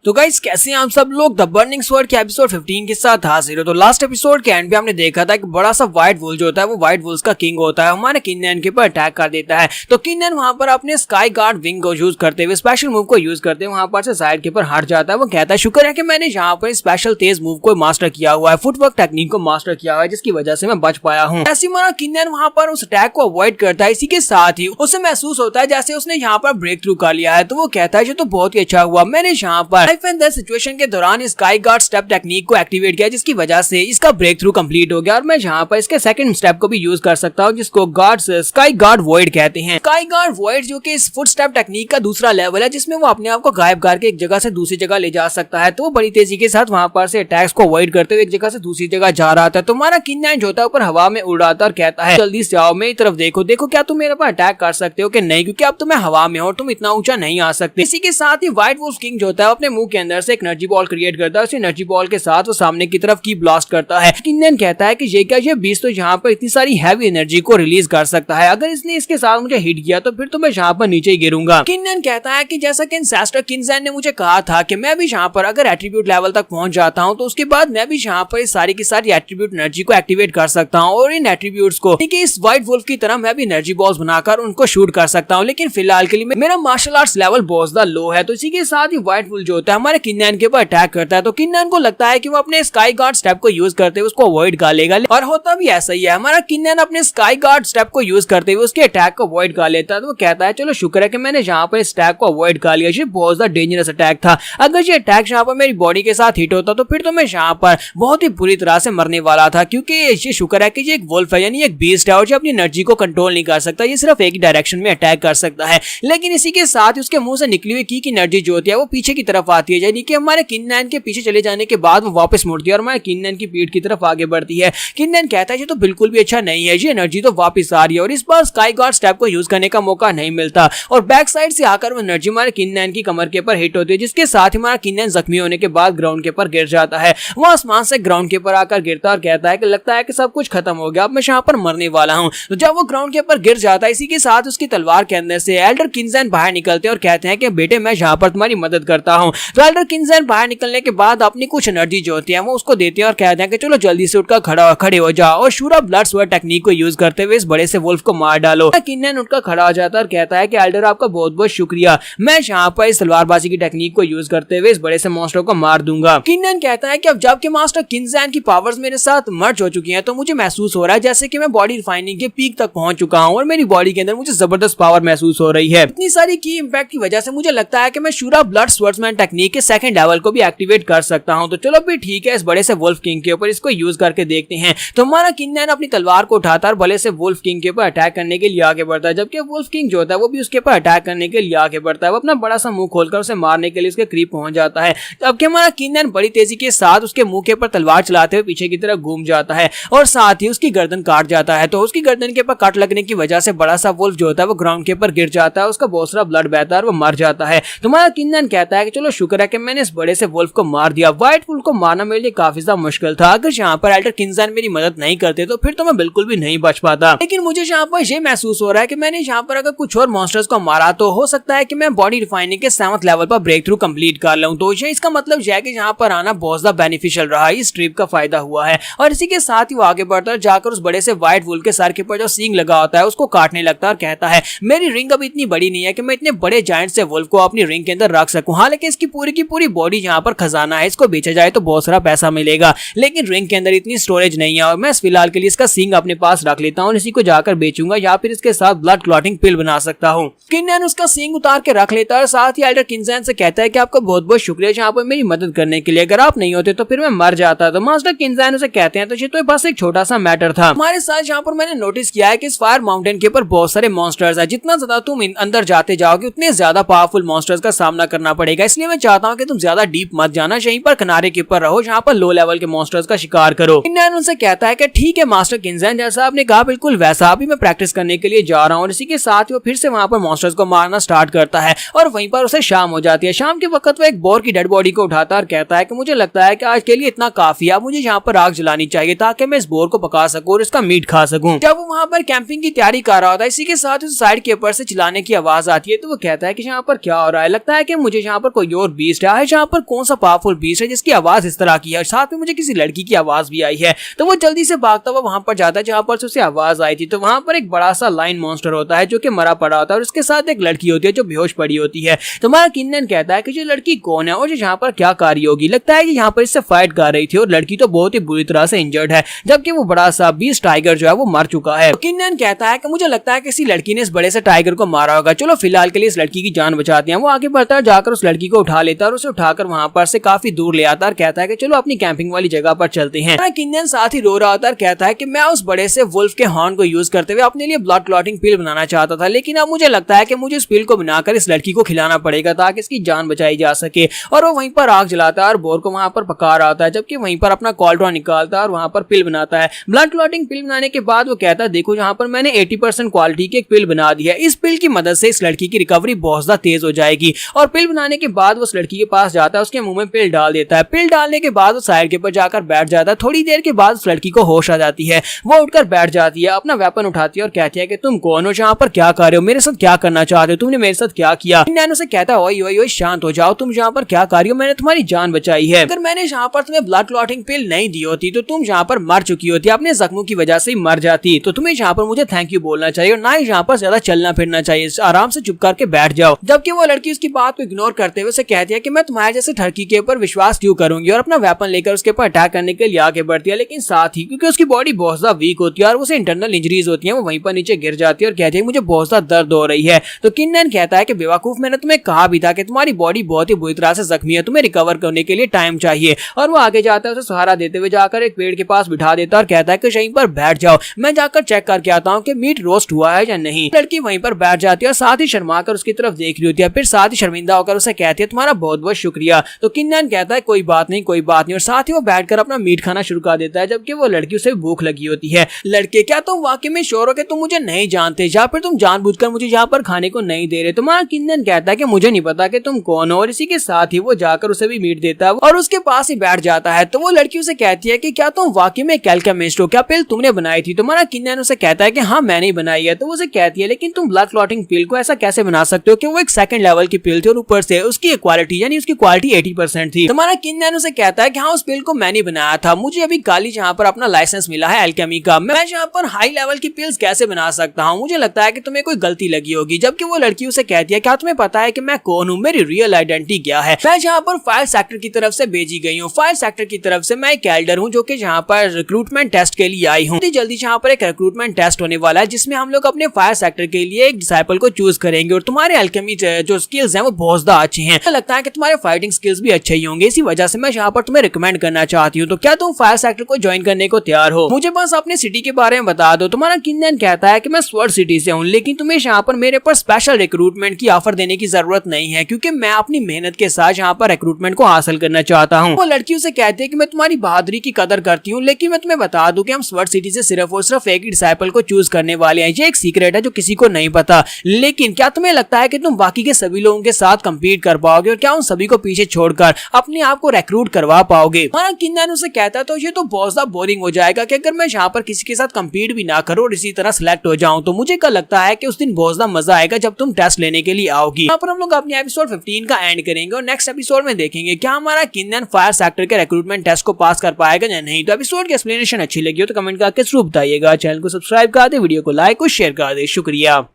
तो गाइस कैसे हैं आप सब लोग। द बर्निंग स्वॉर्ड के एपिसोड 15 के साथ हाजिर हो। तो लास्ट एपिसोड के एंड पे हमने देखा था कि बड़ा सा व्हाइट वुल्फ जो होता है वो व्हाइट वुल्फ का किंग होता है, हमारे किन्नन के ऊपर अटैक कर देता है। तो किन्नन वहां पर अपने स्काई गार्ड विंग को यूज करते हुए, स्पेशल मूव को यूज करते हुए वहां पर से साइड के ऊपर हट जाता है। वो कहता है शुक्र है कि मैंने यहाँ पर स्पेशल तेज मूव को मास्टर किया हुआ है, फुटवर्क टेक्निक को मास्टर किया हुआ है, जिसकी वजह से मैं बच पाया हूँ। ऐसे हमारा किन्नन वहां पर उस अटैक को अवॉइड करता है। इसी के साथ ही उसे महसूस होता है जैसे उसने यहाँ पर ब्रेक थ्रू कर लिया है। तो वो कहता है जो तो बहुत ही अच्छा हुआ, मैंने यहाँ पर लाइफ एंड डेथ सिचुएशन के दौरान स्काई गार्ड स्टेप टेक्निक को एक्टिवेट किया, जिसकी वजह से इसका ब्रेक थ्रू कंप्लीट हो गया और मैं यहाँ पर इसके सेकंड स्टेप को भी यूज कर सकता हूँ, जिसको स्काई गार्ड वॉइड कहते हैं। स्काई गार्ड वॉइड जो कि इस फुट स्टेप टेक्निक का दूसरा लेवल है, जिसमें वो अपने आप को गायब करके एक जगह से दूसरी जगह ले जा सकता है। तो वो बड़ी तेजी के साथ वहां पर से अटैक्स को अवॉइड करते हुए एक जगह से दूसरी जगह जा रहा था। तो हमारा किन्नन जो होता है ऊपर हवा में उड़ रहा था और कहता है जल्दी से आओ, मेरी तरफ देखो, देखो क्या तुम मेरे पर अटैक कर सकते हो कि नहीं, क्योंकि अब तुम्हें हवा में हो, तुम इतना ऊंचा नहीं आ सकते। इसी के साथ ही व्हाइट वुल्फ किंग जो होता है अपने मुंह के अंदर से एक एनर्जी बॉल क्रिएट करता है। उस एनर्जी बॉल के साथ वो सामने की तरफ की ब्लास्ट करता है। किन्नन कहता है कि ये क्या, ये बीस्ट तो यहाँ पर इतनी सारी हैवी एनर्जी को रिलीज कर सकता है, अगर इसने इसके साथ मुझे हिट किया तो फिर तो मैं यहाँ पर नीचे ही गिरूंगा। किन्नन कहता है कि जैसा कि एंसेस्टर किन्जन ने मुझे कहा था कि मैं भी यहाँ पर अगर एट्रीब्यूट लेवल तक पहुंच जाता हूँ तो उसके बाद मैं भी यहाँ पर सारी की सारी एट्रीब्यूट एनर्जी को एक्टिवेट कर सकता हूँ और इन एट्रीब्यूट्स को इस व्हाइट वुल्फ की तरह मैं भी एनर्जी बॉल्स बनाकर उनको शूट कर सकता हूँ। लेकिन फिलहाल के लिए मेरा मार्शल आर्ट्स लेवल बहुत ज्यादा लो है। तो इसी के साथ ही व्हाइट वुल्फ जो होता है हमारे किन्नन के ऊपर अटैक करता है। तो किन्नन को लगता है कि वो अपने स्काई गार्ड स्टेप को यूज करते हुए उसको अवॉइड कर लेगा, और होता भी ऐसा ही है। हमारा किन्नन अपने स्काई गार्ड स्टेप को यूज करते हुए उसके अटैक को अवॉइड कर लेता है। तो वो कहता है चलो शुक्र है कि मैंने यहाँ पर इस अटैक को अवॉइड कर लिया, ये बहुत ज्यादा डेंजरस अटैक था। अगर ये अटैक यहाँ पर मेरी बॉडी के साथ हिट होता तो फिर तो मैं यहाँ पर बहुत ही बुरी तरह से मरने वाला था, क्योंकि ये शुक्र है कि ये एक वुल्फ है, यानी एक बीस्ट है और जो अपनी एनर्जी को कंट्रोल नहीं कर सकता, ये सिर्फ एक ही डायरेक्शन में अटैक कर सकता है। लेकिन इसी के साथ ही उसके मुंह से निकली हुई की एनर्जी जो होती है वो पीछे की तरफ आती है, यानी कि हमारे किन्नन के पीछे चले जाने के बाद वो वापस मुड़ती है और हमारे किन्नन की पीठ की तरफ आगे बढ़ती है। किन्नन कहता है ये तो बिल्कुल भी अच्छा नहीं है, ये एनर्जी तो वापस आ रही है और इस बार स्काई गार्ड स्टेप को यूज करने का मौका नहीं मिलता और बैक साइड से आकर वो एनर्जी हमारे किन्नन की कमर के ऊपर हिट होती है, जिसके साथ ही हमारा किन्नन जख्मी होने के बाद ग्राउंड के ऊपर गिर जाता है। वो आसमान से ग्राउंड के ऊपर आकर गिरता और कहता है कि लगता है कि सब कुछ खत्म हो गया, अब मैं यहाँ पर मरने वाला हूँ। तो जब वो ग्राउंड के ऊपर गिर जाता है, इसी के साथ उसकी तलवार के अंदर से एल्डर किन्जन बाहर निकलते हैं और कहते हैं कि बेटे मैं यहाँ पर तुम्हारी मदद करता हूँ। तो एल्डर किन्जन बाहर निकलने के बाद अपनी कुछ एनर्जी जो होती है वो उसको देते हैं और कहते हैं कि चलो जल्दी से उठकर खड़े हो जाओ और शूरा ब्लड स्वॉर्ड टेक्निक को यूज करते हुए इस बड़े से वुल्फ को मार डालो। किन्नन उठकर खड़ा हो जाता है और कहता है कि एल्डर आपका बहुत बहुत शुक्रिया, मैं यहाँ पर इस तलवारबाजी की टेक्निक को यूज करते हुए इस बड़े से मॉन्स्टर को मार दूंगा। किन्नन कहता है कि अब जबकि मास्टर किन्जन की पावर्स मेरे साथ मर्ज हो चुकी हैं तो मुझे महसूस हो रहा है जैसे कि मैं बॉडी रिफाइनिंग के पीक तक पहुंच चुका हूं और मेरी बॉडी के अंदर मुझे जबरदस्त पावर महसूस हो रही है। इतनी सारी की इंपैक्ट की वजह से मुझे लगता है कि मैं शूरा ब्लड स्वॉर्ड्समैन टेक्निक के सेकंड लेवल को भी एक्टिवेट कर सकता हूं। तो चलो भी ठीक है, इस बड़े से वुल्फ किंग के ऊपर इसको यूज करके देखते हैं। तो हमारा किन्नन अपनी तलवार को उठाता और बड़े से वुल्फ किंग के ऊपर अटैक करने के लिए आगे बढ़ता है, जबकि वुल्फ किंग जो होता है वो भी उसके ऊपर अटैक करने के लिए आगे बढ़ता है। वो अपना बड़ा सा मुंह खोलकर उसे मारने के लिए उसके करीब पहुंच जाता है, जबकि हमारा किन्नन बड़ी तेजी के साथ उसके मुंह के ऊपर तलवार चलाते हुए पीछे की तरफ घूम जाता है और साथ ही उसकी गर्दन काट जाता है। तो उसकी गर्दन के ऊपर कट लगने की वजह से बड़ा सा वुल्फ जो होता है वो ग्राउंड के ऊपर गिर जाता है, उसका बहुत सारा ब्लड बहता है और वो मर जाता है। तो हमारा किन्नन कहता है कि चलो शुक्र है कि मैंने इस बड़े से वुल्फ को मार दिया। व्हाइट वुल्फ को मारना मेरे लिए काफी ज्यादा मुश्किल था, अगर यहाँ पर एल्डर किन्जन मेरी मदद नहीं करते तो फिर तो मैं बिल्कुल भी नहीं बच पाता। लेकिन मुझे यहाँ पर यह महसूस हो रहा है कि मैंने यहाँ पर अगर कुछ और मॉन्स्टर्स को मारा तो हो सकता है कि मैं बॉडी रिफाइनिंग के 7th लेवल पर ब्रेक थ्रू कंप्लीट कर लूं। तो ये इसका मतलब यह है कि यहाँ पर आना बहुत ज्यादा बेनिफिशियल रहा, इस ट्रिप का फायदा हुआ है। और इसी के साथ ही वो आगे बढ़ता है, जाकर उस बड़े से व्हाइट वुल्फ के सर के ऊपर जो सींग लगा होता है उसको काटने लगता है और कहता है मेरी रिंग अभी इतनी बड़ी नहीं है कि मैं इतने बड़े जायंट से वुल्फ को अपनी रिंग के अंदर रख सकूं। हालांकि इसकी पूरी की पूरी बॉडी यहाँ पर खजाना है, इसको बेचा जाए तो बहुत सारा पैसा मिलेगा, लेकिन रिंग के अंदर इतनी स्टोरेज नहीं है और मैं फिलहाल के लिए इसका सींग अपने पास रख लेता हूँ, इसी को जाकर बेचूंगा या फिर इसके साथ ब्लड क्लॉटिंग पिल बना सकता हूँ। किन्नन उसका सींग उतार के रख लेता है और साथ ही एल्डर किन्जन से कहता है कि आपका बहुत बहुत शुक्रिया यहाँ पर मेरी मदद करने के लिए, अगर आप नहीं होते तो फिर मैं मर जाता। तो मास्टर किन्जन उसे कहते हैं तो ये तो बस एक छोटा सा मैटर था। हमारे साथ यहाँ पर मैंने नोटिस किया है कि इस फायर माउंटेन के ऊपर बहुत सारे मॉन्स्टर्स है, जितना ज्यादा तुम अंदर जाते जाओगे उतने ज्यादा पावरफुल मॉन्स्टर्स का सामना करना पड़ेगा, इसलिए मैं चाहता हूँ कि तुम ज्यादा डीप मत जाना, यहीं पर किनारे के ऊपर रहो जहाँ पर लो लेवल के मॉन्स्टर्स का शिकार करो। किन्नन उनसे कहता है कि ठीक है मास्टर किन्जन, जैसा आपने कहा बिल्कुल वैसा अभी मैं प्रैक्टिस करने के लिए जा रहा हूँ। और इसी के साथ वो फिर से वहां पर मॉन्स्टर्स को मारना स्टार्ट करता है और वहीं पर उसे शाम हो जाती है। शाम के वक्त वो एक बोर की डेड बॉडी को उठाता है और कहता है कि मुझे लगता है कि आज के लिए इतना काफी है, मुझे यहाँ पर आग जलानी चाहिए ताकि मैं इस बोर को पका सकूं और इसका मीट खा सकूं। जब वो वहां पर कैंपिंग की तैयारी कर रहा होता है, इसी के साथ उस साइड के ऊपर से चिल्लाने की आवाज आती है। तो वो कहता है कि यहाँ पर क्या हो रहा है, लगता है कि मुझे यहाँ पर कोई और बीस्ट है, जहाँ पर कौन सा पावरफुल बीस्ट है जिसकी आवाज इस तरह की है, साथ में मुझे किसी लड़की की आवाज भी आई है। तो वो जल्दी से भागता हुआ वहां पर जाता है जहां पर से उसे आवाज आई थी। तो वहां पर एक बड़ा सा लाइन मॉन्स्टर होता है जो कि मरा पड़ा होता है और उसके साथ एक लड़की होती है जो बेहोश पड़ी होती है। तो हमारा किन्नन कहता है कि ये लड़की कौन है और यहाँ पर क्या कार्य होगी। लगता है कि यहाँ पर इससे फाइट कर रही थी और लड़की तो बहुत ही बुरी तरह से इंजर्ड है, जबकि वो बड़ा सा बीस्ट टाइगर जो है वो मर चुका है। तो किन्नन कहता है कि मुझे लगता है कि किसी लड़की ने इस बड़े से टाइगर को मारा होगा, चलो फिलहाल के लिए इस लड़की की जान बचाते हैं। वो आगे बढ़ता है, जाकर उस लड़की को उठा लेता है और उसे उठाकर वहां पर से काफी दूर ले आता है और कहता है कि चलो अपनी कैंपिंग वाली जगह पर चलते हैं। किन्नन साथ ही रो रहा होता है और कहता है कि मैं उस बड़े से वुल्फ के हॉर्न को यूज करते हुए अपने लिए ब्लड क्लॉटिंग पिल बनाना चाहता था, लेकिन अब मुझे लगता है कि मुझे इस पिल को बनाकर इस लड़की को खिलाना पड़ेगा ताकि इसकी जान बचाई जा सके। और वो वहीं पर आग जलाता है और बोर को वहां पर पका रहा होता है, जबकि वहीं पर अपना कॉल्ड्रॉन निकालता है और वहां पर पिल बनाता है। ब्लड क्लॉटिंग पिल बनाने के बाद वो कहता है देखो यहाँ पर मैंने 80% क्वालिटी की एक पिल बना दी है, इस पिल की मदद से इस लड़की की रिकवरी बहुत ज्यादा तेज हो जाएगी। और पिल बनाने के बाद वो उस लड़की के पास जाता है, उसके मुंह में पिल डाल देता है। पिल डालने के बाद वो साइड के ऊपर जाकर बैठ जाता है। थोड़ी देर के बाद उस लड़की को होश आ जाती है, वो उठकर बैठ जाती है, अपना वेपन उठाती है और कहती है कि तुम कौन हो, यहाँ पर क्या कर रहे हो, मेरे साथ क्या करना चाहते हो, तुमने मेरे साथ क्या किया। किन्नन उसे कहता है ओए ओए ओए शांत हो जाओ, तुम यहाँ पर क्या कर रही हो, मैंने तुम्हारी जान बचाई है। अगर मैंने यहाँ पर तुम्हें ब्लड क्लॉटिंग पिल नहीं दी होती तो तुम यहाँ पर मर चुकी होती, अपने जख्मों की वजह से मर जाती। तो तुम्हें यहाँ पर मुझे थैंक यू बोलना चाहिए और ना ही यहाँ पर ज्यादा चलना फिरना चाहिए, आराम से चुप करके बैठ जाओ। जबकि वो लड़की उसकी बात को इग्नोर करते हुए उसे कहती है कि मैं तुम्हारे जैसे ठरकी के ऊपर विश्वास क्यों करूंगी, और अपना वेपन लेकर उसके ऊपर अटैक करने के लिए आगे बढ़ती है। लेकिन साथ ही क्योंकि उसकी बॉडी बहुत ज्यादा वीक होती है और उसे इंटरनल इंजरीज होती है, वो वहीं पर नीचे गिर जाती है और कहती है मुझे बहुत ज्यादा दर्द हो रही है। तो किन्नन कहता है कि बेवकूफ, मैंने तुम्हें कहा भी था कि तुम्हारी बॉडी बहुत ही बुरी तरह से जख्मी है, तुम्हें रिकवर करने के लिए टाइम चाहिए। और वो आगे जाता है, उसे सहारा देते हुए जाकर एक पेड़ के पास बिठा देता है और कहता है कि यहीं पर बैठ जाओ, मैं जाकर चेक करके आता हूँ कि मीट रोस्ट हुआ है या नहीं। लड़की वहीं पर बैठ जाती है और साथ ही शर्मा कर उसकी तरफ देख रही होती है, फिर साथ ही शर्मिंदा होकर उसे कहती है तुम्हारा बहुत बहुत शुक्रिया। तो किन्नन कहता है कोई बात नहीं कोई बात नहीं, और साथ ही वो बैठकर अपना मीट खाना शुरू कर देता है, जबकि वो लड़की उसे भूख लगी होती है। लड़के क्या तुम वाकई में श्योर हो कि तुम मुझे नहीं जानते या फिर तुम जानबूझकर मुझे यहाँ पर खाने को नहीं दे रहे। तुम्हारा किन्नन कहता है कि मुझे नहीं पता कि तुम कौन हो, और इसी के साथ ही वो जाकर उसे भी मीट देता है और उसके पास ही बैठ जाता है। तो वो लड़की उसे कहती है कि क्या तुम वाकई में एल्केमिस्ट हो, क्या पिल तुमने बनाई थी। तुम्हारा किन्नन उसे कहता है कि हाँ मैंने बनाई है। तो वो उसे कहती है लेकिन तुम ब्लड क्लॉटिंग पिल को ऐसा कैसे बना सकते हो कि वो एक सेकंड लेवल की पिल थी और ऊपर से उसकी क्वालिटी यानी उसकी क्वालिटी 80% थी। तुम्हारा किन्नन उसे कहता है कि हाँ उस पिल को मैंने बनाया था, मुझे अभी काली जहाँ पर अपना लाइसेंस मिला है एल्केमी का, मैं यहाँ पर हाई लेवल की पिल्स कैसे बना सकता हूँ, मुझे लगता है कि तुम्हें कोई गलती लगी होगी। जबकि वो लड़की उसे कहती है क्या तुम्हें पता है कि मैं कौन हूँ, मेरी रियल आइडेंटिटी क्या है। मैं यहाँ पर फायर सेक्टर की तरफ से भेजी गई हूँ, फायर सेक्टर की तरफ से मैं एक एल्डर हूँ जो कि यहाँ पर रिक्रूटमेंट टेस्ट के लिए आई हूँ। जल्दी यहाँ पर एक रिक्रूटमेंट टेस्ट होने वाला है जिसमें हम लोग अपने फायर सेक्टर के लिए एक डिसाइपल को चूज करेंगे और तुम्हारे अल्केमी जो स्किल्स हैं वो बहुत ज्यादा अच्छे हैं, मुझे लगता है कि तुम्हारे फाइटिंग स्किल्स भी अच्छे ही होंगे, इसी वजह से मैं यहाँ पर तुम्हें रिकमेंड करना चाहती हूँ। तो क्या तुम फायर सेक्टर को ज्वाइन करने को तैयार हो, मुझे बस अपने सिटी के बारे में बता दो। तुम्हारा किन्नन कहता है कि मैं स्वर्ड सिटी से हूँ, लेकिन तुम्हें यहाँ पर मेरे पर स्पेशल रिक्रूटमेंट की ऑफर देने की जरूरत नहीं है क्योंकि मैं अपनी मेहनत के साथ यहाँ पर रिक्रूटमेंट को हासिल करना चाहता हूँ। वो लड़की उसे कहती है कि मैं तुम्हारी बहादुरी की कदर करती हूँ, लेकिन मैं तुम्हें बता दूं कि हम स्वर्ड सिटी से सिर्फ और सिर्फ एक ही डिसाइपल को चूज करने वाले हैं, ये एक सीक्रेट है जो किसी को नहीं पता। लेकिन क्या तुम्हें लगता है कि तुम बाकी के सभी लोगों के साथ कम्पीट कर पाओगे और क्या उन सभी को पीछे छोड़कर अपने आप को रिक्रूट करवा पाओगे। हमारा किन्नन उसे कहता है तो ये तो बहुत ज्यादा बोरिंग हो जाएगा कि अगर मैं यहाँ पर किसी के साथ कम्पीट भी ना करूँ और इसी तरह सिलेक्ट हो जाऊं, तो मुझे क्या लगता है कि उस दिन बहुत ज्यादा मजा आएगा जब तुम टेस्ट लेने के लिए आओगी। यहाँ पर हम लोग अपने एपिसोड 15 का एंड करेंगे और नेक्स्ट एपिसोड में देखेंगे क्या हमारा किन्नन फायर सेक्टर के रिक्रूटमेंट टेस्ट को पास कर पाएगा या नहीं। तो एपिसोड की एक्सप्लेनेशन अच्छी लगी हो तो कमेंट करके जरूर बताइएगा, चैनल को सब्सक्राइब कर दे, वीडियो को लाइक और शेयर कर दे। शुक्रिया।